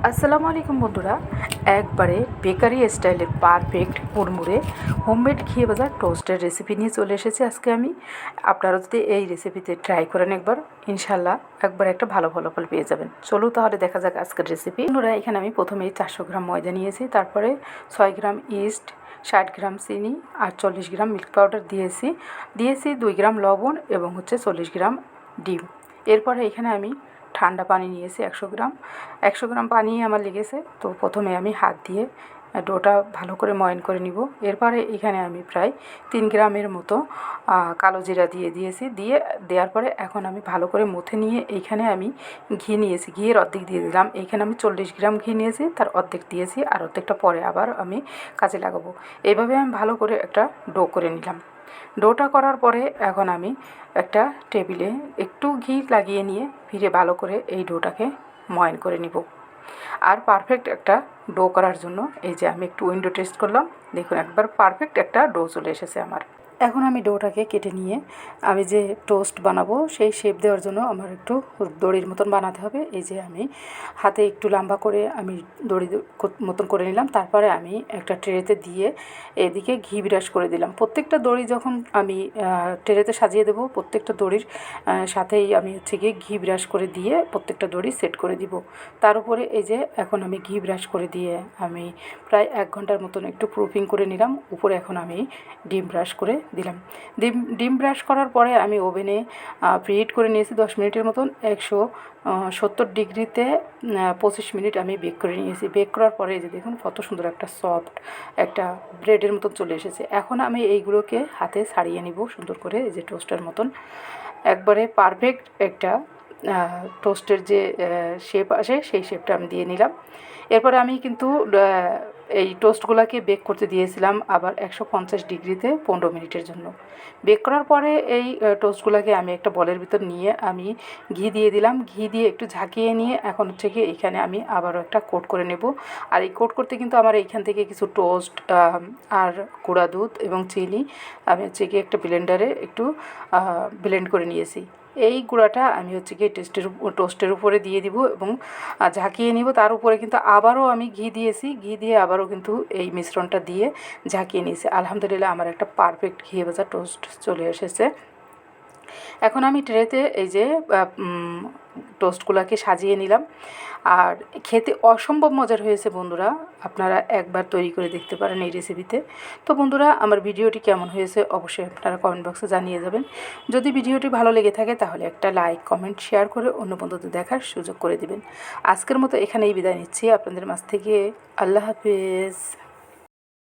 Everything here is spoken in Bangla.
আসসালামু আলাইকুম বন্ধুরা, একবারে বেকারি স্টাইলের পারফেক্ট মুড়মুড়ে হোমমেড ঘি ভাজা টোস্টের রেসিপি নিয়ে চলে এসেছি আজকে আমি। আপনারা যদি এই রেসিপিতে ট্রাই করেন একবার, ইনশাল্লাহ একবার একটা ভালো ফলাফল পেয়ে যাবেন। চলুন তাহলে দেখা যাক আজকের রেসিপি। বন্ধুরা, এখানে আমি প্রথমেই 400 গ্রাম ময়দা নিয়েছি, তারপরে 6 গ্রাম ইস্ট, 60 গ্রাম চিনি আর 40 গ্রাম মিল্ক পাউডার দিয়েছি 2 গ্রাম লবণ এবং 40 গ্রাম ডিম। এরপরে এখানে আমি ঠান্ডা পানি নিয়েছি 100 গ্রাম পানি আমার লেগেছে। তো প্রথমে আমি হাত দিয়ে ডোটা ভালো করে ময়ন করে নিব। এরপরে এখানে আমি প্রায় 3 গ্রামের মতো কালো জিরা দেওয়ার পরে এখন আমি ভালো করে মথে নিয়ে এইখানে আমি ঘি নিয়েছি, ঘিয়ের অর্ধেক দিয়ে দিলাম। এইখানে আমি 40 গ্রাম ঘি নিয়েছি, তার অর্ধেক দিয়েছি আর অর্ধেকটা পরে আবার আমি কাজে লাগাবো। এইভাবে আমি ভালো করে একটা ডো করে নিলাম। ডোটা করার পরে এখন আমি একটা টেবিলে একটু ঘি লাগিয়ে নিয়ে ফিরে ভালো করে এই ডোটাকে ময়ন করে নিব। আর পারফেক্ট একটা ডো করার জন্য এই যে আমি একটু উইন্ডো টেস্ট করলাম, দেখুন একবার পারফেক্ট একটা ডো চলে এসেছে আমার। এখন আমি ডোটাকে কেটে নিয়ে আমি যে টোস্ট বানাবো সেই শেপ দেওয়ার জন্য আমার একটু দড়ির মতন বানাতে হবে। এই যে আমি হাতে একটু লম্বা করে আমি দড়ি মতন করে নিলাম। তারপরে আমি একটা ট্রেতে দিয়ে এদিকে ঘি ব্রাশ করে দিলাম। প্রত্যেকটা দড়ি যখন আমি ট্রেতে সাজিয়ে দেবো, প্রত্যেকটা দড়ির সাথেই আমি গিয়ে ঘি ব্রাশ করে দিয়ে প্রত্যেকটা দড়ি সেট করে দিব। তার উপরে এই যে এখন আমি ঘি ব্রাশ করে দিয়ে আমি প্রায় 1 ঘন্টার মতন একটু প্রুফিং করে নিলাম। উপরে এখন আমি ডিম ব্রাশ করে দিলাম। ডিম ব্রাশ করার পরে আমি ওভেনে প্রিহিট করে নিয়েছি 10 মিনিটের মতন। 170 ডিগ্রিতে 25 মিনিট আমি বেক করে নিয়েছি। বেক করার পরে এই যে দেখুন কত সুন্দর একটা সফট একটা ব্রেডের মতন চলে এসেছে। এখন আমি এইগুলোকে হাতে ছাড়িয়ে নিব সুন্দর করে, এই যে টোস্টের মতন একবারে পারফেক্ট একটা টোস্টের যে শেপ আসে সেই শেপটা আমি দিয়ে নিলাম। এরপরে আমি কিন্তু এই টোস্টগুলোকে বেক করতে দিয়েছিলাম আবার 150 ডিগ্রিতে 15 মিনিটের জন্য। বেক করার পরে এই টোস্টগুলোকে আমি একটা বলের ভিতর নিয়ে আমি ঘি দিয়ে দিলাম। ঘি দিয়ে একটু ঝাঁকিয়ে নিয়ে এখন গিয়ে এইখানে আমি আবারও একটা কোট করে নেব। আর এই কোট করতে কিন্তু আমার এইখান থেকে কিছু টোস্ট আর গুঁড়া দুধ এবং চিনি আমি গিয়ে একটা ব্লেন্ডারে একটু ব্লেন্ড করে নিয়েছি। এই গুঁড়াটা আমি গিয়ে টোস্টের উপরে দিয়ে দিব এবং ঝাঁকিয়ে নিব। তার উপরে কিন্তু আবারও আমি ঘি দিয়েছি, ঘি দিয়ে আবারও কিন্তু এই মিশ্রণটা দিয়ে ঝাঁকিয়ে নিয়েছি। আলহামদুলিল্লাহ আমার একটা পারফেক্ট ঘি ভাজা টোস্ট চলে এসেছে। এখন আমি ট্রেতে এই যে টোস্টগুলোকে সাজিয়ে নিলাম। আর খেতে অসম্ভব মজার হয়েছে বন্ধুরা, আপনারা একবার তৈরি করে দেখতে পারেন এই রেসিপিতে। তো বন্ধুরা, আমার ভিডিওটি কেমন হয়েছে অবশ্যই আপনারা কমেন্ট বক্সে জানিয়ে যাবেন। যদি ভিডিওটি ভালো লেগে থাকে তাহলে একটা লাইক, কমেন্ট, শেয়ার করে অন্য বন্ধুদের দেখার সুযোগ করে দিবেন। আজকের মতো এখানেই বিদায় নিচ্ছি আপনাদের মাঝ থেকে। আল্লাহ হাফেজ।